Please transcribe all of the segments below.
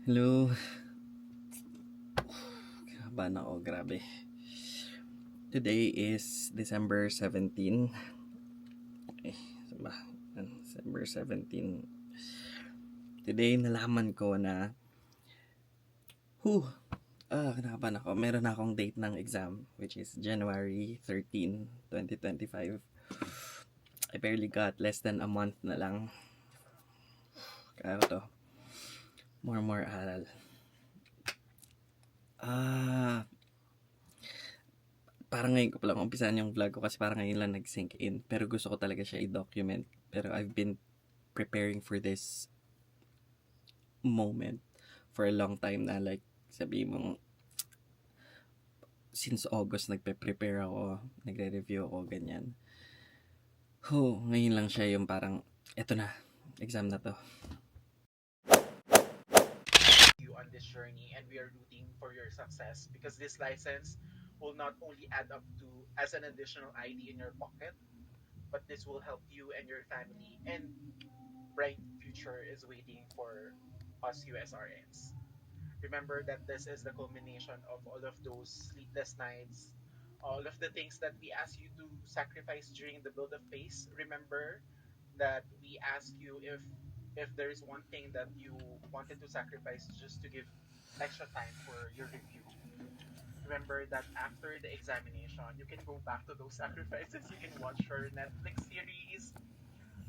Hello. Kinabahan ako, grabe. Today is December 17. Saan ba? December 17. Today, nalaman ko na kinakabahan ako. Meron na akong date ng exam, which is January 13, 2025. I barely got less than a month na lang. Kaya to. More aral. Parang ngayon ko palang umpisan yung vlog ko kasi parang ngayon lang nag-sink in. Pero gusto ko talaga siya i-document. Pero I've been preparing for this moment for a long time na, like, sabi mo, since August nagpe-prepare ako, nagre-review ako, ganyan. Ngayon lang siya yung parang, eto na, exam na to. You on this journey, and we are rooting for your success because this license will not only add up to as an additional ID in your pocket, but this will help you and your family, and bright future is waiting for us USRNs. Remember that this is the culmination of all of those sleepless nights, all of the things that we ask you to sacrifice during the build of pace. Remember that we ask you if there is one thing that you wanted to sacrifice just to give extra time for your review. Remember that after the examination, you can go back to those sacrifices. You can watch your Netflix series.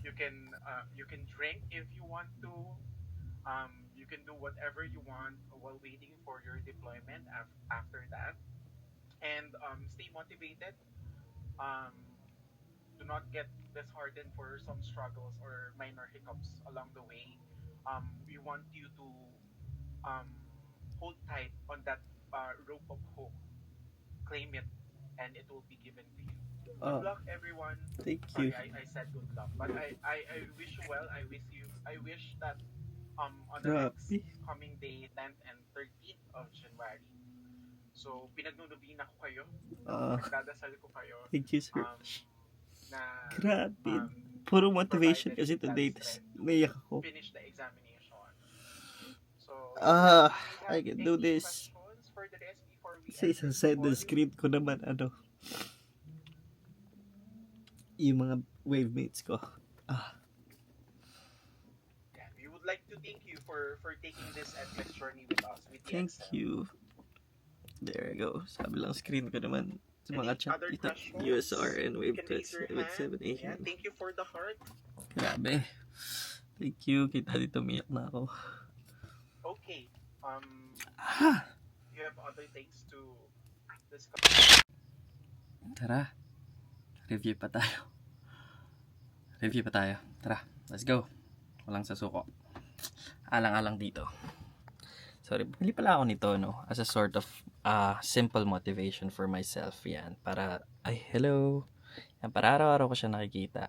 You can drink if you want to. You can do whatever you want while waiting for your deployment after that, and stay motivated. Um, do not get disheartened for some struggles or minor hiccups along the way. We want you to um, hold tight on that rope of hope, claim it, and it will be given to you. Good luck, everyone. Thank you. Sorry, I said good luck, but I wish you well. I wish that on the next Grabe. coming day, 10th and 13th of January. So, pinagnunubin ako kayo. Nagdadasal ko kayo. Thank you, sir. Na Grabe. Puro motivation provided kasi with that today. strength to Naiyak ako. finish the examination. So, I can do any this. questions for the rest before we Sa isang side ng screen ko naman, yung mga wave mates ko. Yeah, we would like to thank you for taking this endless journey with us. With the Thank Excel. you. There you go. Sabi lang screen ko naman. Sa mga Any chat other dito. questions? USRN You wave can raise your hand. 778. Yeah, thank you for the heart. Grabe. Thank you. Kita dito, umiyak na ako. Okay. You have other things to discuss. Tara. Review pa tayo. Tara, let's go. Walang sasuko. Alang-alang dito. Sorry, bumili pala ako nito, as a sort of simple motivation for myself. Yan, para, hello. Yan, para araw-araw ko siya nakikita.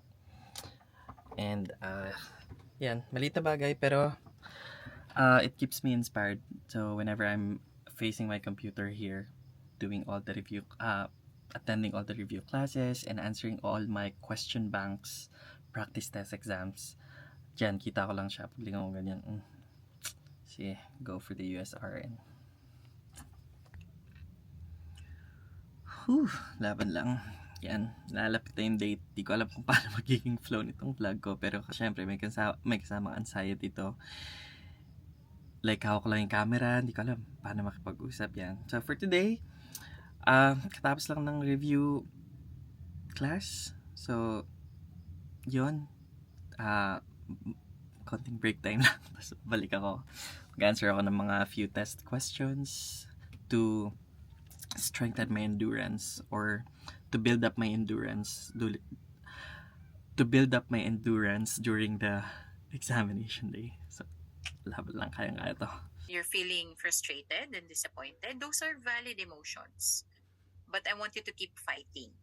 And, yan, maliit na bagay, pero it keeps me inspired. So, whenever I'm facing my computer here, doing all the review, attending all the review classes, and answering all my question banks, practice test exams, dyan, kita ko lang siya. Paglingan ko ganyan. Sige, go for the USRN. Laban lang. Yan, lalapit na yung date. Di ko alam kung paano magiging flow nitong vlog ko. Pero syempre, may kasamang anxiety to. Like, hawak ko lang yung camera. Di ko alam paano makipag-usap yan. So, for today, katapos lang ng review class. So, yun. Konting break time lang. Tapos balik ako. Mag-answer ako ng mga few test questions to strengthen my endurance, or to build up my endurance during the examination day. So, laban lang, kaya to. You're feeling frustrated and disappointed. Those are valid emotions. But I want you to keep fighting.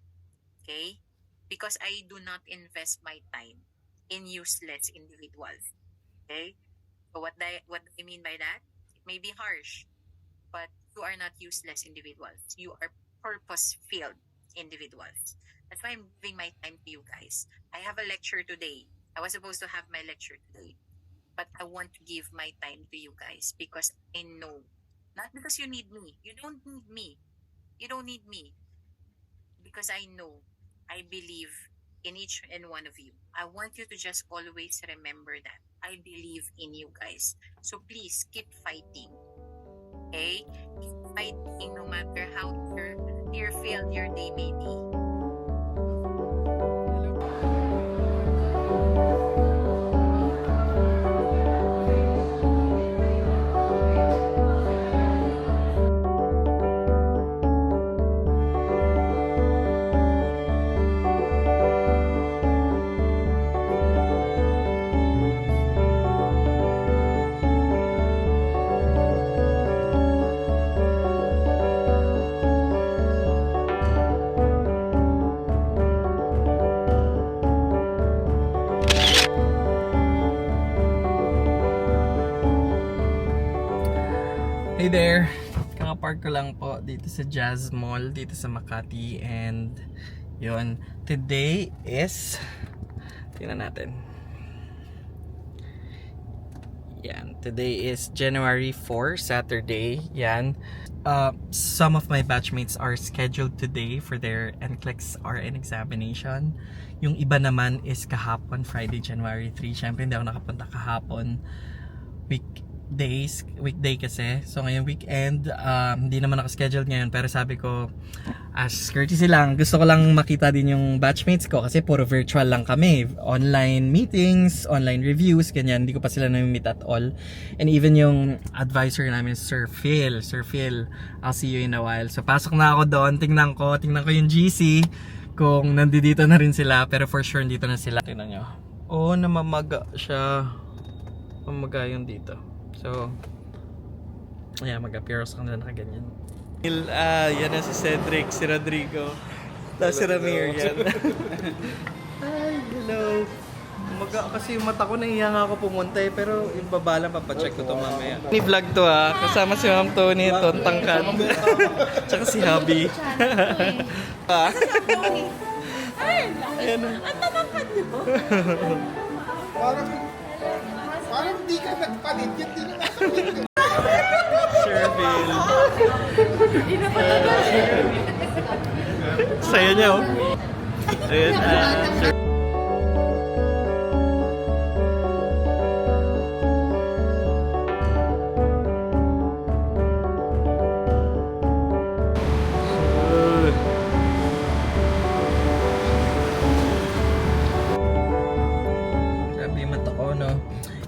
Okay? Because I do not invest my time in useless individuals. Okay? So what I mean by that? It may be harsh, but you are not useless individuals. You are purpose-filled individuals. That's why I'm giving my time to you guys. I have a lecture today. I was supposed to have my lecture today. but I want to give my time to you guys because I know, not because you need me. You don't need me. You don't need me. Because I know, I believe in each and one of you. I want you to just always remember that. I believe in you guys. So please keep fighting. Okay? Keep fighting no matter how tear-filled your day may be. Hey there! Kakapark ko lang po dito sa Jazz Mall dito sa Makati, and yun, today is, tingnan natin, yan, today is January 4, Saturday, yan. Some of my batchmates are scheduled today for their NCLEX RN examination. Yung iba naman is kahapon, Friday, January 3. Syempre hindi ako nakapunta kahapon, weekday kasi. So ngayong weekend, hindi naman naka-schedule ngayon, pero sabi ko, as courtesy lang, gusto ko lang makita din yung batchmates ko kasi puro virtual lang kami. Online meetings, online reviews, ganyan. Hindi ko pa sila na-meet at all. And even yung advisor namin, Sir Phil, I'll see you in a while. So pasok na ako doon, tingnan ko yung GC kung nandito na rin sila, pero for sure nandito na sila. Tingnan nyo. Oh, namamaga siya. Mamaga yung dito. So, ayan, mag-appear ako sa kanila nakaganyan. Yan na si Cedric, si Rodrigo. Tapos si Ramir, yan. Hi, hello. Maga kasi yung mata ko, nahiya nga ako pumunta eh, pero yung baba lang, papacheck ko to mamaya. Ni vlog to ha, kasama si Ma'am Tony, Tangkad. Tsaka si Habi. Ayan. Ang tatangkad niyo. Parang di ka nagpalit, yun din ang nakapalit. Sherville. Saya niya oh. Ayan. Grabe yung mata ko, no?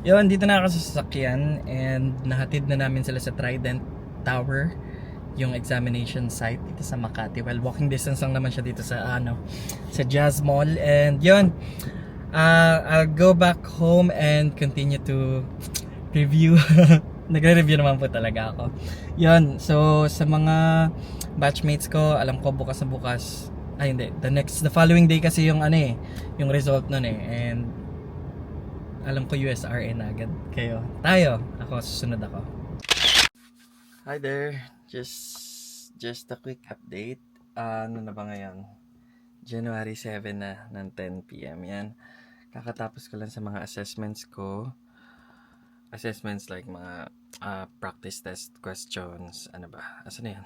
Yun, dito na ako sa sasakyan and nahatid na namin sila sa Trident Tower, yung examination site dito sa Makati. Well, walking distance lang naman siya dito sa sa Jazz Mall, and yun, I'll go back home and continue to review. Nagre-review naman po talaga ako. Yun, so sa mga batchmates ko, alam ko bukas na bukas, ay hindi, the following day kasi yung yung result nun and alam ko USRN agad kayo. Susunod ako. Hi there. Just a quick update. Ano na ba ngayon? January 7 na ng 10 PM yan. Kakatapos ko lang sa mga assessments ko. Assessments like mga practice test questions. Ano ba? Asan na yan?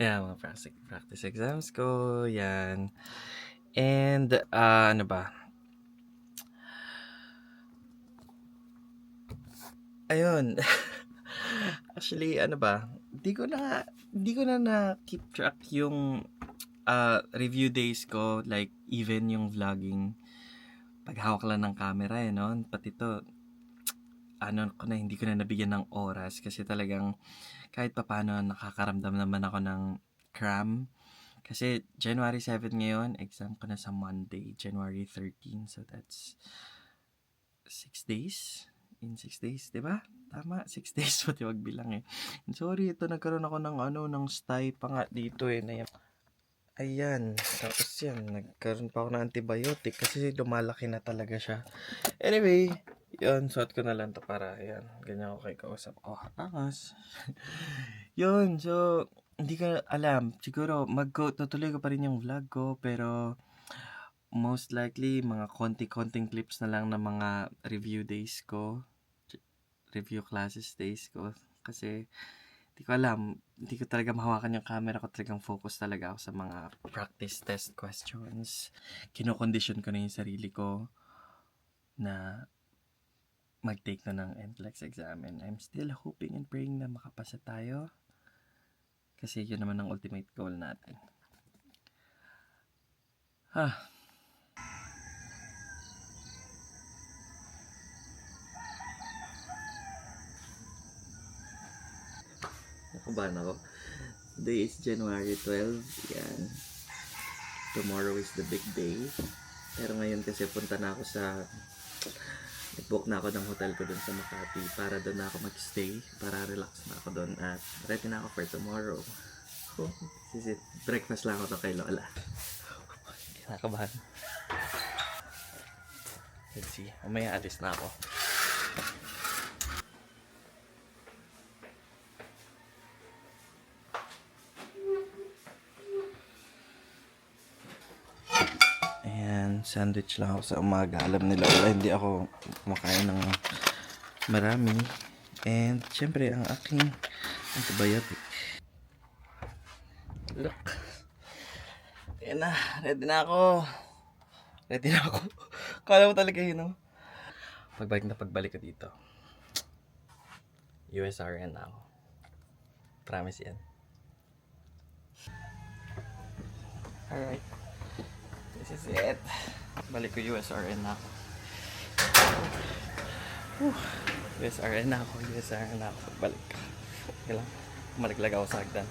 Ayan, mga practice exams ko. Yan. And ano ba? Ayun. Actually, ano ba? Hindi ko na keep track yung review days ko, like even yung vlogging. Paghawak lang ng camera no? Pati to hindi ko na nabigyan ng oras kasi talagang kahit papaano nakakaramdam naman ako ng cram. Kasi January 7 ngayon, exam ko na sa Monday, January 13. So that's 6 days. In 6 days, di ba? Tama, 6 days pati wag bilang eh. And sorry, ito nagkaroon ako ng stye pa nga dito eh. Ayan, tapos yan, nagkaroon pa ako ng antibiotic kasi lumalaki na talaga siya. Anyway, yun, suot ko na lang to para, yan, ganyan ako kay kausap. Oh, angas. Yun, so, hindi ka alam, siguro, tutuloy ko pa rin yung vlog ko, pero most likely, mga konting clips na lang ng mga review days ko. review classes days ko. Kasi, hindi ko alam, hindi ko talaga mahawakan yung camera ko. Talagang focus talaga ako sa mga practice test questions. Kinokondisyon ko na yung sarili ko na mag-take na ng NCLEX exam. And I'm still hoping and praying na makapasa tayo. Kasi yun naman ang ultimate goal natin. Nakabahan ako. Today is January 12. Yan. Tomorrow is the big day. Pero ngayon kasi punta na ako sa... Nag-book na ako ng hotel ko dun sa Makati para doon na ako mag-stay. Para relax na ako doon. At ready na ako for tomorrow. Breakfast lang ako kay Lola. Kinakabahan. Let's see. Umaya alis na ako. Ayan, sandwich lang ako sa umaga. Alam nila wala, hindi ako kumakain ng marami. And syempre ang aking antibiotic. Look. Ayan na, ready na ako. Kala mo talaga yun, no? Pagbalik ko dito. USRN na ako. Promise yan. Alright. This is it. Balik ko USRN na ako. USRN na ako. Pagbalik ko. Okay lang. Malaglag ako sa hagdan.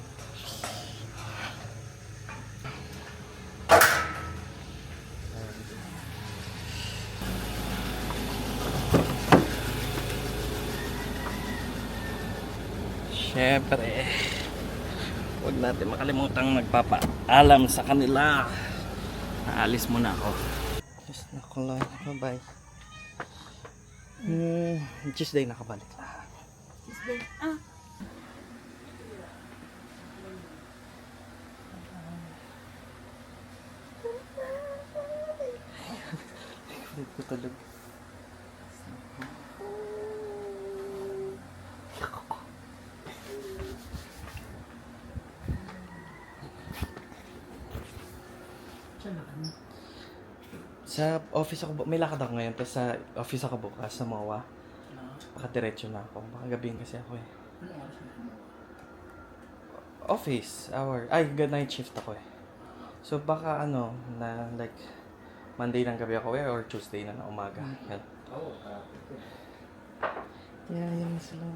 Siyempre, huwag natin makalimutang magpapaalam sa kanila. Naalis muna ako. Just nakulang. Bye-bye. Tuesday nakabalik na. Tuesday. Kulit ko tulog. Sa office ako, may lakad ako ngayon, tapos sa office ako bukas sa MOA. Baka diretso na ako, baka gabihin kasi ako eh. Office, hour, good night shift ako eh. So baka na like, Monday ng gabi ako or Tuesday na umaga. Yan. Yeah, yan sila.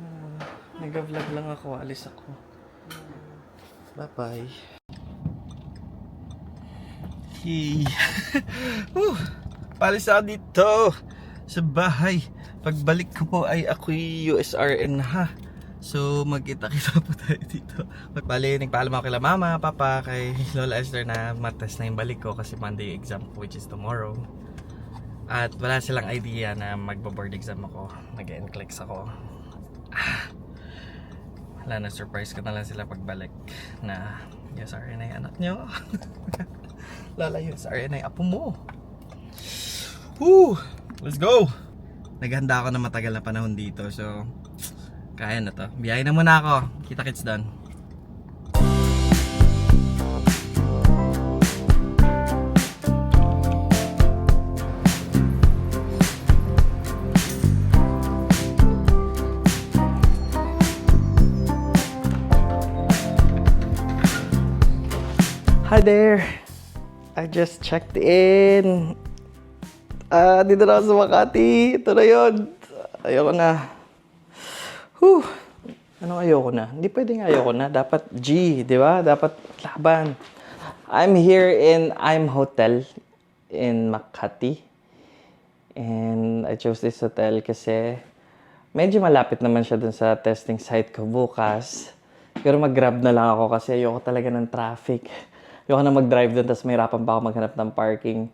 Nag-vlog lang ako, alis ako. Bye-bye. Hey. Palis ako dito sa bahay. Pagbalik ko po ay ako'y USRN na ha. So magkita-kita po tayo dito. Nagpaalam ako kay mama, papa, kay Lola Esther na matest na yung balik ko kasi Monday exam ko which is tomorrow. At wala silang idea na magbo-board exam ako. Nag-NCLEX ako. Wala na, surprise ko na lang sila pagbalik na USRN ay anak nyo. Lala USRN ay apo mo. Woo! Let's go! Naghanda ako na matagal na panahon dito. So, kaya na to. Biyahe na muna ako. Kita-kits doon. Hi there! I just checked in. Dito na ako sa Makati. Ito na yun. Ayoko na. Whew. Anong ayoko na? Hindi pwedeng ayoko na. Dapat G, di ba? Dapat laban. I'm here in I'm Hotel in Makati. And I chose this hotel kasi medyo malapit naman siya dun sa testing site ko bukas. Pero mag-grab na lang ako kasi ayoko talaga ng traffic. Ayoko na mag-drive dun tapos mahirapan pa ako maghanap ng parking.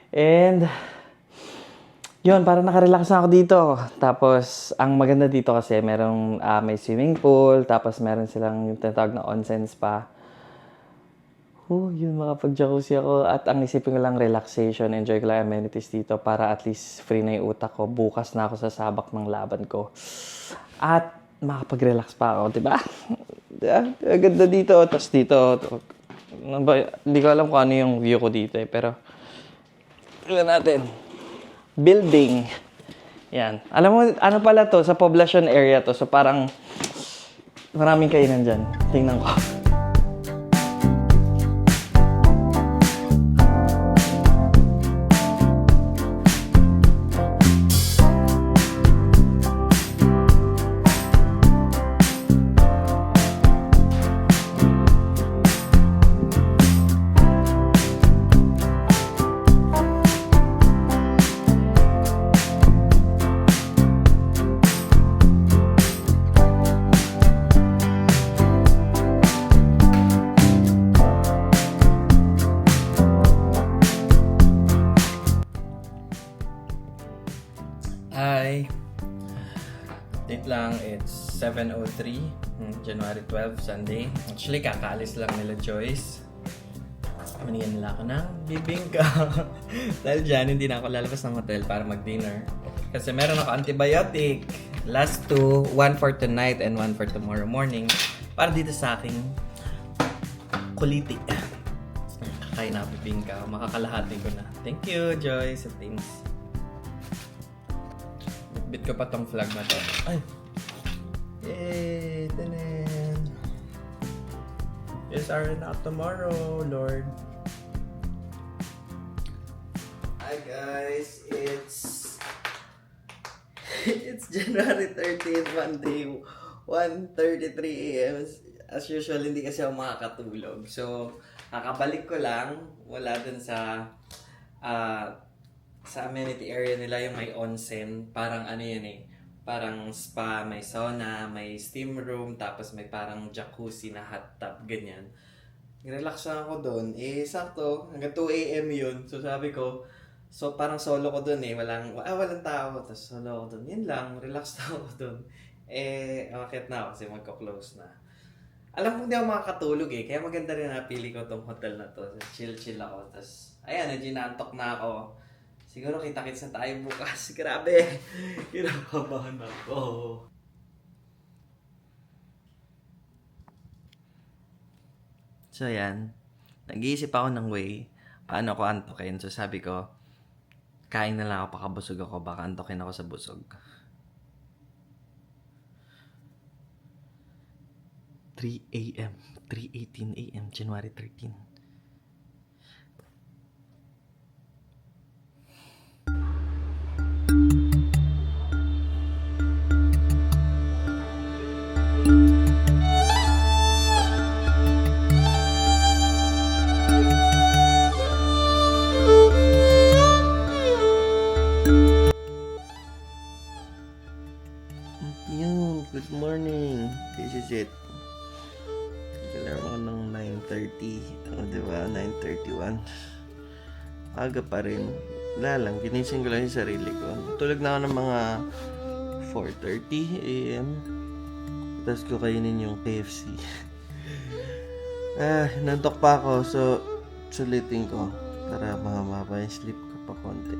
And yun, parang nakarelax na ako dito. Tapos, ang maganda dito kasi merong may swimming pool, tapos meron silang yung tinatawag na onsen spa. Yun, makapag-jacuzzi ako. At ang isipin ko lang relaxation, enjoy ko lang amenities dito para at least free na yung utak ko. Bukas na ako sa sabak ng laban ko. At makapag-relax pa ako, di ba? Ganda dito, tapos dito. Hindi ko alam kung ano yung view ko dito eh, pero tignan natin. Building. Yan. Alam mo, ano pala to? Sa poblacion area to. So parang maraming kainan dyan. Tingnan ko. Hi! Update lang, it's 7:03, January 12, Sunday. Actually, kakaalis lang nila Joyce. Manigyan nila ako ng bibingka. Dahil dyan, hindi na ako lalabas ng hotel para mag-dinner. Kasi meron ako antibiotic. Last two, one for tonight and one for tomorrow morning. Para dito sa aking kuliti. Kakain na bibingka. Makakalahati ko na. Thank you, Joyce and things. Bit ko pa tong flag na to. Ay! Yay! Tanan! Yes, are not tomorrow, Lord. Hi guys! It's January 13th, Monday, 1:33 a.m. As usual, hindi kasi ako makakatulog. So, kakabalik ko lang. Wala dun sa amenity area nila yung may onsen, parang ano yan eh, parang spa, may sauna, may steam room, tapos may parang jacuzzi na hot tub, ganyan. Relax lang ako doon. Eh, sakto, hanggang 2 a.m. yun. So, sabi ko, so parang solo ko doon eh, walang tao, tapos solo ko doon. Yun lang, relax na ako doon. Eh, akit na ako kasi magko-close na. Alam ko hindi ako makakatulog eh, kaya maganda rin napili ko tong hotel na to. Chill-chill ako, tapos, ayan, ginantok na ako. Siguro kita-kits na tayo bukas. Grabe. Kinabahan ako. So, yan. Nag-iisip ako ng way. Paano ko antokin? So, sabi ko, kain na lang ako, pakabusog ako. Baka antokin ako sa busog. 3 a.m. 3:18 a.m. January 13. Yun, good morning. This is it. Alarm ako ng 9:30. O, diba? 9:31. Aga pa rin. Wala lang. Ginising ko lang yung sarili ko. Tulog na ako ng mga 4:30 a.m. Tapos ko kainin yung KFC. Nantok pa ako. So, sulitin ko. Para mahaba yung sleep ko pa konti.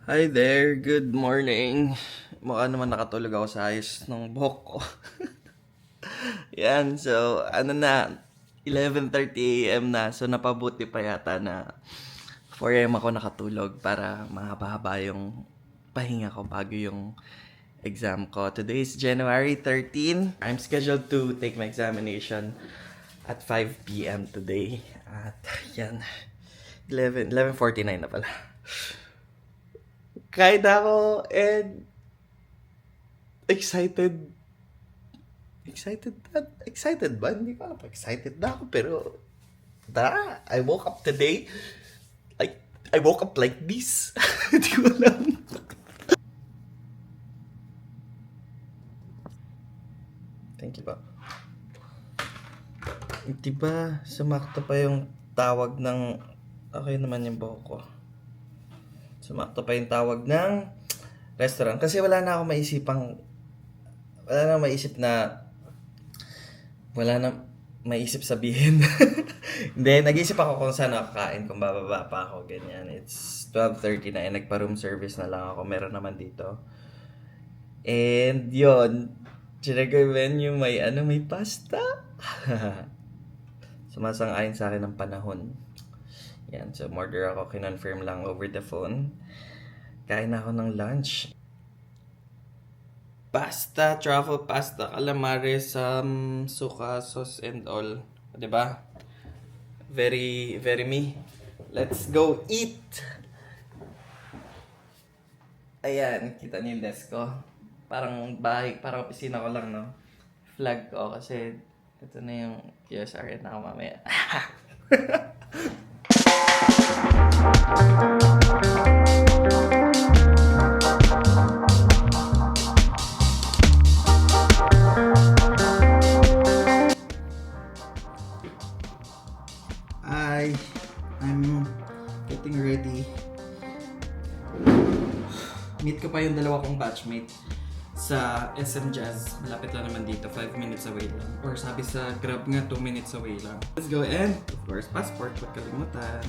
Hi there, good morning. Mukha naman nakatulog ako sa ayos ng buhok ko. Yan, so ano na, 11:30 a.m. na. So napabuti pa yata na 4 a.m. ako nakatulog para mahaba-haba yung pahinga ko bago yung exam ko. Today is January 13. I'm scheduled to take my examination at 5 p.m. today. At yan, 11:49 na pala. Kain ako and excited. Excited ba? Hindi ko alam. Excited na ako pero I woke up today like I woke up like this. Hindi ko alam. Thank you ba? Diba sumakto pa yung tawag ng okay naman yung buhok ko. Sumakto pa yung tawag ng restaurant. Kasi wala na maisip sabihin. Hindi, nag-iisip ako kung saan ako kakain, kung bababa pa ako, ganyan. It's 12:30 na, nagpa-room service na lang ako. Meron naman dito. And yun, chinagay menu, may pasta. Sumasang-ayon sa akin ng panahon. Yan, so order ako, kinonfirm lang over the phone. Kain ako ng lunch. Pasta, truffle pasta, calamares, suka, sauce, and all. Diba? Very, very me. Let's go eat! Ayan, kita niyo yung desk ko. Parang bahay, parang opisina ko lang, no? Flag ko kasi ito na yung QSR na ako mamaya. I'm getting ready. Meet ko pa yung dalawa kong batchmate sa SM Jazz. Malapit lang naman dito, 5 minutes away lang. Or sabi sa Grab nga, 2 minutes away lang. Let's go, and of course, passport, huwag kalimutan.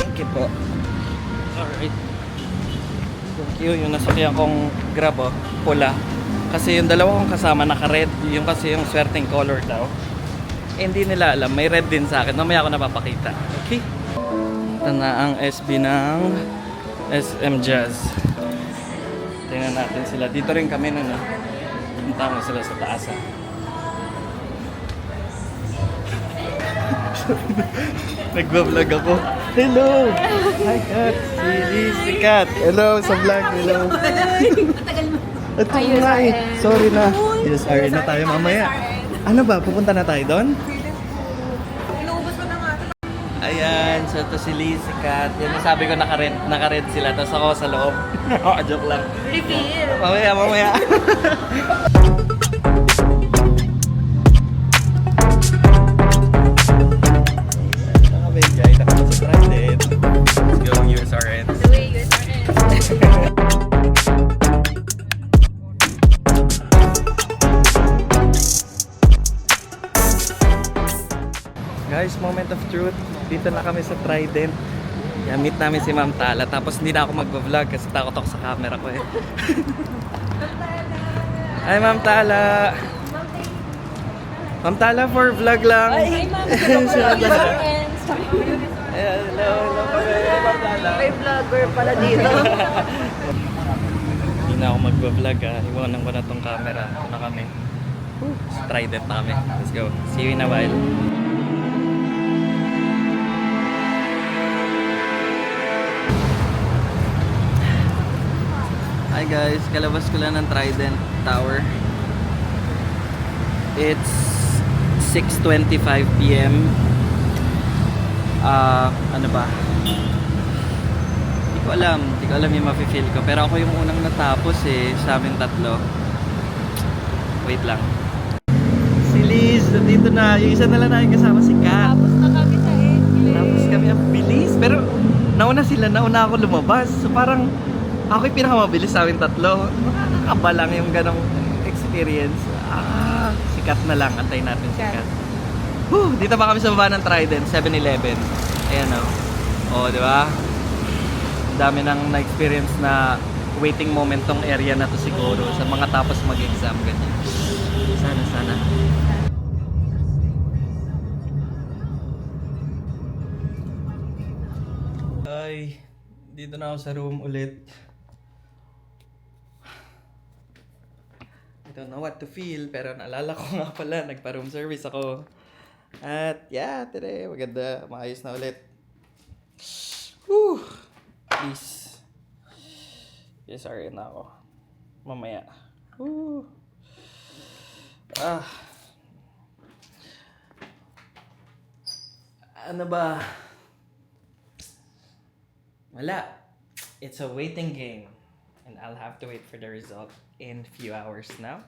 Thank you po. Alright. Thank you. Yung nasakyan kong Grab, pula. Kasi yung dalawa kong kasama naka-red, yung kasi yung swerteng color daw. Eh, hindi nila alam, may red din sa akin. Mamaya ako napapakita. Okay? Ito na ang SB ng SM Jazz. Tingnan natin sila. Dito rin kami nun. Punta mo sila sa taas. Nagbablog ako. Hello! Hi, Kat! Si Kat! Hello sa vlog! Hello! Ito nga eh. Sorry na. Yes, sorry na tayo mamaya. Ano ba? Pupunta na tayo doon? Inuubos ko na nga. Ayan. So, ito si Liz, si Kat. Yan yung sabi ko naka-red sila. Tapos ako sa loob. Joke lang. Reveal. Mamaya. Nakabigay. Nakapasubscribe din. Let's go, USRN. The way you are. Guys, moment of truth. Dito na kami sa Trident. Yan, meet namin si Ma'am Tala. Tapos hindi na ako mag-vlog kasi takot ako sa camera ko eh. Hi, Ma'am Tala. Ma'am Tala for vlog lang. Hi, ma'am. Ayan, hello, Ma'am Tala. May vlogger pala dito. Hindi na ako mag-vlog Iwanan ko na tong camera. Ito na kami. Sa Trident na kami. Let's go. See you in a while. Hi guys, kalabas ko lang ng Trident Tower. It's 6:25 PM. Ano ba? Hindi ko alam yung mafe-feel ko. Pero ako yung unang natapos sa amin tatlo. Wait lang. Si Liz, dito na. Yung isa na lang namin kasama si Kat. Tapos na kami sa English. Tapos kami ang bilis. Pero nauna ako lumabas. So parang ako yung pinakamabilis sa amin tatlo. Nakakaba lang yung ganong experience. Sikat na lang. Antayin natin si Kat. Dito pa kami sa baba ng Trident, 7-Eleven. Ayan o. Di ba? Ang dami nang na-experience na waiting moment tong area na to siguro sa mga tapos mag-exam ganyan. Sana. Ay, dito na ako sa room ulit. I don't know what to feel, pero naalala ko nga pala, nagpa-room service ako. At yeah, today, maganda, maayos na ulit. Whew! Peace. Yes, sorry na ako. Mamaya. Whew! Ano ba? Wala. It's a waiting game. And I'll have to wait for the result in few hours now.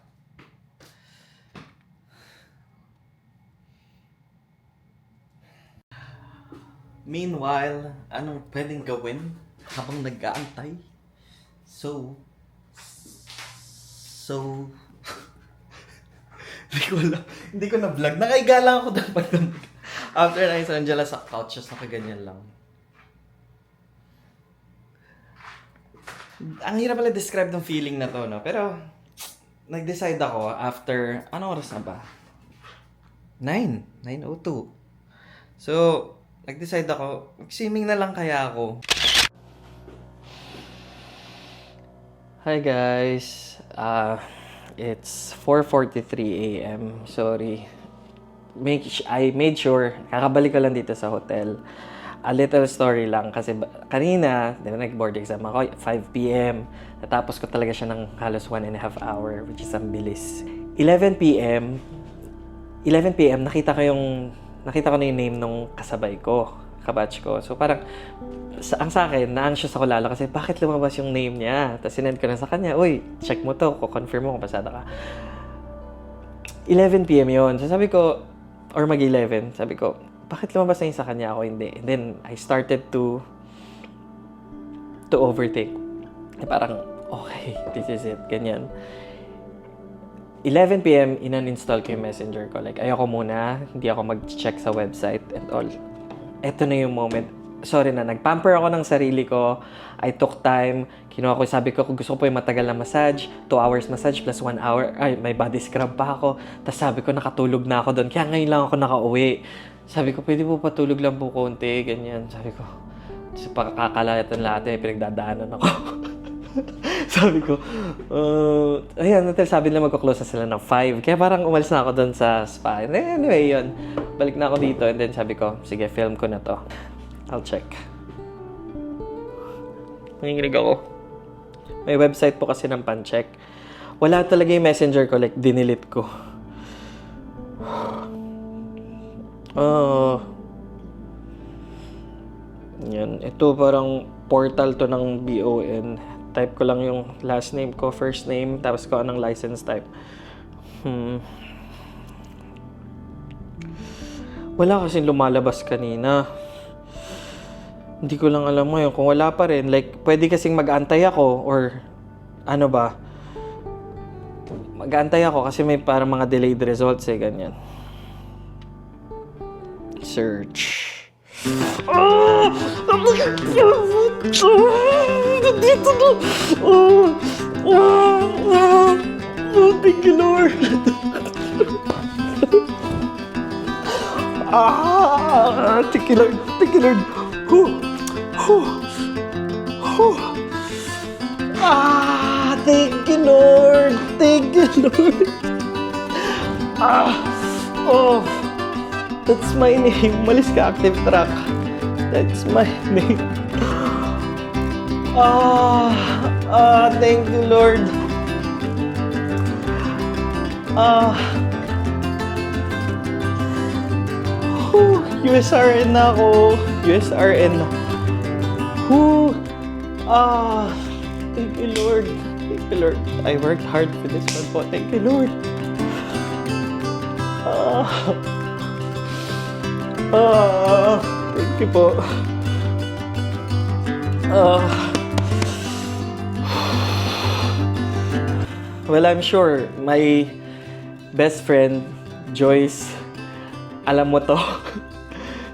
Meanwhile, anong pwedeng gawin habang nag-aantay? So, So, hindi ko na vlog. Nakaiga lang ako dapat. After na sa Angela sa couch, just nakaganyan lang. Ang hirap pala describe ng feeling na to, no? Pero, nag-decide ako after, anong oras na ba? 9:02. So, nag-decide ako, mag-swimming na lang kaya ako. Hi guys, it's 4:43 a.m. Sorry. I made sure, kakabalik ko lang dito sa hotel. A little story lang kasi kanina, di ba, nag-board exam ako, 5 p.m. Natapos ko talaga siya ng halos 1.5 hour, which is ang bilis. 11 p.m., nakita ko na yung name nung kasabay ko, kabatch ko. So parang, ang sa akin, na-anxious ako lalo kasi bakit lumabas yung name niya? Tapos sinend ko na sa kanya, uy, check mo to, confirm mo kung pasada ka. 11 p.m. yun. So sabi ko, or mag-11, sabi ko, bakit lumabas na yung sa kanya, ako hindi? And then, I started to overthink. Parang, okay, this is it, ganyan. 11 p.m., in-uninstall ko yung messenger ko. Like, ayoko muna, hindi ako mag-check sa website and all. Eto na yung moment. Sorry na, nag-pamper ako ng sarili ko. I took time. Kinuha ko, sabi ko, kung gusto ko po yung matagal na massage, 2 hours massage plus 1 hour. Ay, may body scrub pa ako. Tapos sabi ko, nakatulog na ako doon. Kaya ngayon lang ako nakauwi. Sabi ko, pwede po patulog lang po konti, ganyan. Sabi ko, sa pakakalayatan lahat pinagdadaanan ako. Sabi ko, ayan, sabi nila magko-close na sila ng 5. Kaya parang umalis na ako doon sa spa. Anyway, yun. Balik na ako dito and then sabi ko, sige, film ko na to. I'll check. Nanginginig ako. May website po kasi ng pan-check. Wala talaga yung messenger ko, like, dinilit ko. Yan. Ito parang portal to ng BON. Type ko lang yung last name ko, first name, tapos ko anong license type. Wala kasing lumalabas kanina. Hindi ko lang alam ngayon kung wala pa rin. Like, pwede kasing mag-antay ako or ano ba? Mag-antay ako kasi may parang mga delayed results eh, ganyan. Search. Oh! Dito na! Thank you, Lord! Thank you, Lord! Thank you, Lord! Thank you, Lord! Thank you, Lord! That's my name. Malis ka, active track. That's my name. Thank you, Lord. USRN na ako. USRN na. Thank you, Lord. Thank you, Lord. I worked hard for this one po. Thank you, Lord. Thank you po. Well, I'm sure my best friend, Joyce, alam mo to.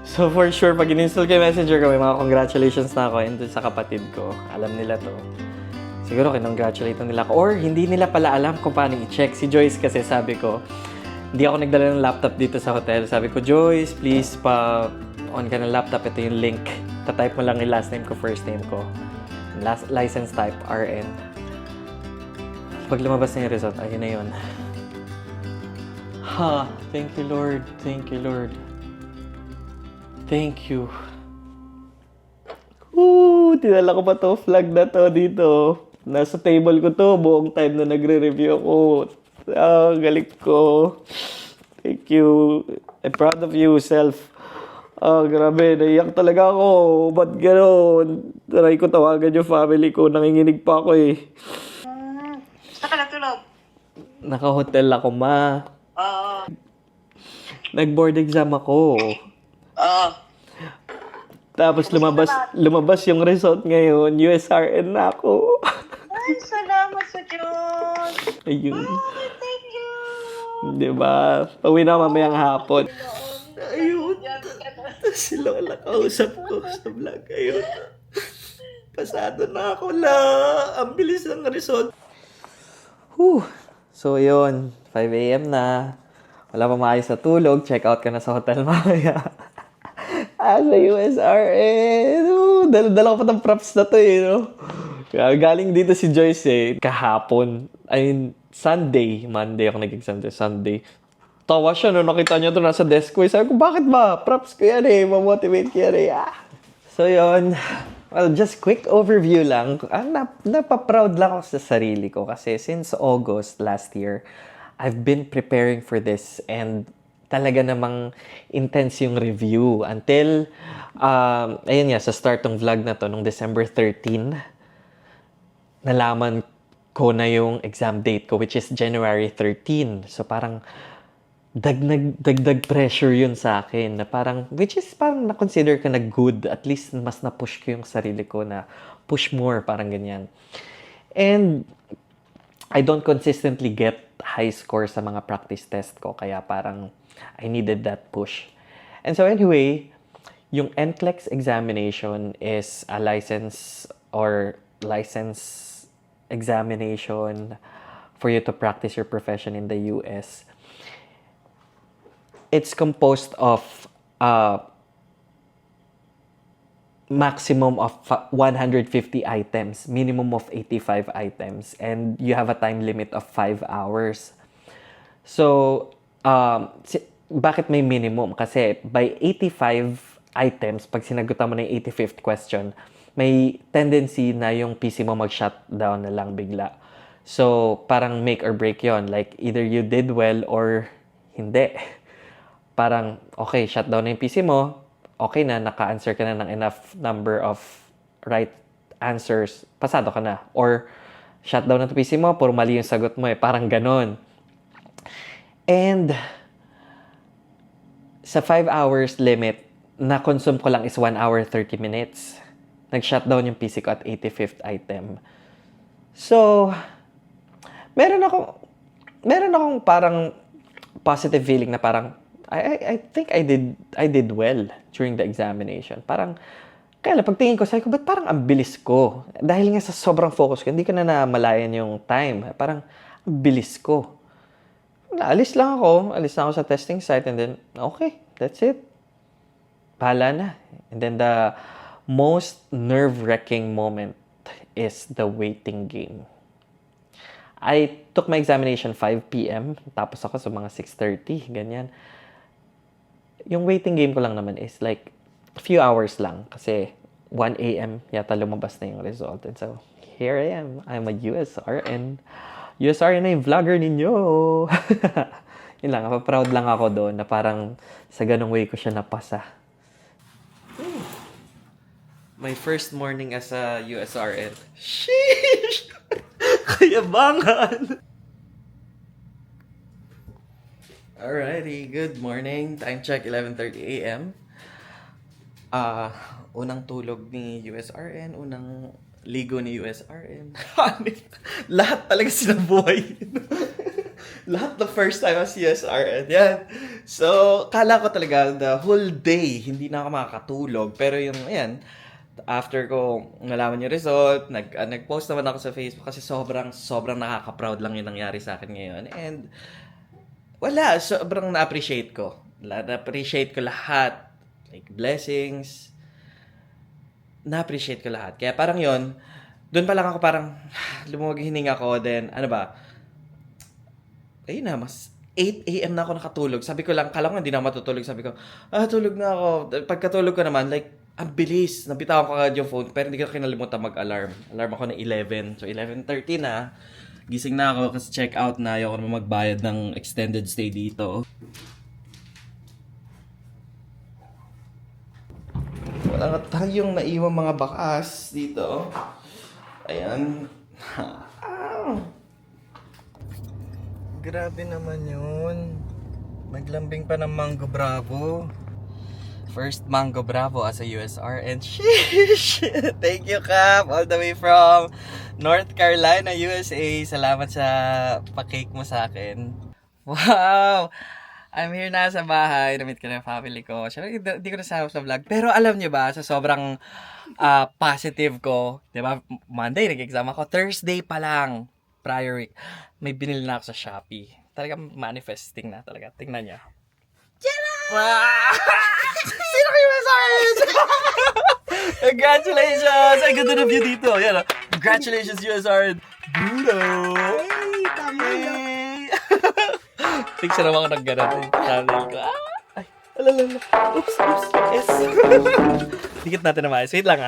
So for sure, pag in-install ko yung messenger ko, may mga congratulations na ako. And dun sa kapatid ko, alam nila to. Siguro kinongratulate nila ako. Or hindi nila pala alam kung paano i-check. Si Joyce kasi sabi ko, hindi ako nagdala ng laptop dito sa hotel. Sabi ko, Joyce, please on ka ng laptop. Ito yung link. Ta-type mo lang yung last name ko, first name ko. License type, RN. Pag lumabas na yung result, ayun na yun. Thank you, Lord. Thank you, Lord. Thank you. Tinala ko pa to. Flag na to dito. Nasa table ko to. Buong time na nagre-review ako. Galing ko. Thank you. I'm proud of you, self. Grabe. Naiyak talaga ako. Ba't gano'n? Try ko tawagan yung family ko. Nanginginig pa ako eh. Gusto ka natulog? Naka-hotel ako, ma. Oo. Nag-board exam ako. Oo. Tapos lumabas yung result ngayon. USRN na ako. Ay, salamat So cute! Ayun. Thank you! Diba? Pauwi na mamayang hapon. Ayun! Si Lola kausap ko sa vlog. Ayun. Pasado na ako la. Ang bilis ng result. Whew. So, yun. 5 a.m. na. Wala pa maayos sa tulog. Check out ka na sa hotel mamaya. Sa USRN. Dala ko pa ng props na to eh. No? Galing dito si Joyce eh. Kahapon. Sunday. Monday ako nag-exam to. Sunday. Tawa siya no. Nakita niya to nasa desk ko. Sabi ko, bakit ba? Props ko yan eh. Mamotivate ko yan eh. So, yun. Well, just quick overview lang. Napaproud lang ako sa sarili ko kasi since August last year, I've been preparing for this and talaga namang intense yung review until, ayun nga, sa start ng vlog na to, nung December 13, nalaman ko na yung exam date ko, which is January 13. So parang, dagdag pressure yun sa akin na parang, which is parang na-consider ka na good. At least mas na-push ko yung sarili ko na push more, parang ganyan. And I don't consistently get high score sa mga practice test ko. Kaya parang I needed that push. And so anyway, yung NCLEX examination is a license examination for you to practice your profession in the US. It's composed of maximum of 150 items, minimum of 85 items, and you have a time limit of 5 hours. So, bakit may minimum? Kasi by 85 items, pag sinagutan mo na yung 85th question, may tendency na yung PC mo mag-shutdown na lang bigla. So, parang make or break yon. Like, either you did well or hindi. Parang, okay, shutdown na yung PC mo, okay na, naka-answer ka na ng enough number of right answers, pasado ka na. Or, shutdown na yung PC mo, puro mali yung sagot mo eh. Parang ganon. And, sa 5 hours limit, na-consume ko lang is 1 hour 30 minutes. Nag-shutdown yung PC ko at 85th item. So, meron akong parang positive feeling na parang, I think I did well during the examination. Parang, kaya lang, pagtingin ko, sabi ko, ba't parang ang bilis ko? Dahil nga sa sobrang focus ko, hindi ko na namalayan yung time. Parang, ang bilis ko. Alis lang ako sa testing site and then, okay, that's it. Bahala na. And then the most nerve-wracking moment is the waiting game. I took my examination 5 p.m. Tapos ako sa mga 6:30, ganyan. Yung waiting game ko lang naman is like a few hours lang kasi 1 a.m. yata lumabas na yung result. And so, here I am. I'm a USRN. USRN na yung vlogger ninyo. Yun lang, proud lang ako doon na parang sa ganong way ko siya napasa. My first morning as a USRN. Sheesh! Kayabangan! Alrighty, good morning. Time check, 11:30 a.m. Unang tulog ni USRN, unang ligo ni USRN. Lahat talaga sinabuhay. Lahat the first time as USRN. Yan. So, kala ko talaga the whole day, hindi na ako makakatulog. Pero yung, ayan, after ko nalaman yung result, nag-post naman ako sa Facebook kasi sobrang nakaka-proud lang yung nangyari sa akin ngayon. And, wala, sobrang na-appreciate ko. Na-appreciate ko lahat. Like, blessings. Na-appreciate ko lahat. Kaya parang yon, doon pa lang ako parang lumuwag hininga ko. Then, ano ba? Ayun na, mas 8 a.m. na ako nakatulog. Sabi ko lang, kala ko hindi na ako matutulog. Sabi ko, tulog na ako. Pagkatulog ko naman, like, ang bilis. Nabitawan ko agad yung phone. Pero hindi ko kinalimutan mag-alarm. Alarm ako na 11. So, 11:30 na. Gising na ako kasi check out na. Ayoko naman magbayad ng extended stay dito. Wala na tayong naiwang mga bakas dito. Ayan. Grabe naman yun. Naglambing pa ng Mango Bravo. First Mango Bravo as a USR. And sheesh! Thank you, Cap! All the way from North Carolina, USA. Salamat sa pa-cake mo sa akin. Wow! I'm here na sa bahay. Namit ko na yung family ko. Siyempre, hindi ko nasama sa vlog. Pero alam nyo ba, sa sobrang positive ko, di ba, Monday nag-exam ako. Thursday pa lang, prior week, may binili na ako sa Shopee. Talagang manifesting na talaga. Tingnan nyo. Wow! Sino kayo message? Congratulations! Ay, ganda na view dito. Yan, oh. Congratulations, USR Bruno! Hey, tama yun. Yay! Picture naman ako ng gano'n yung channel ko. Ay, alalala. Oops. Yes. Dikit natin na maayos. Wait lang,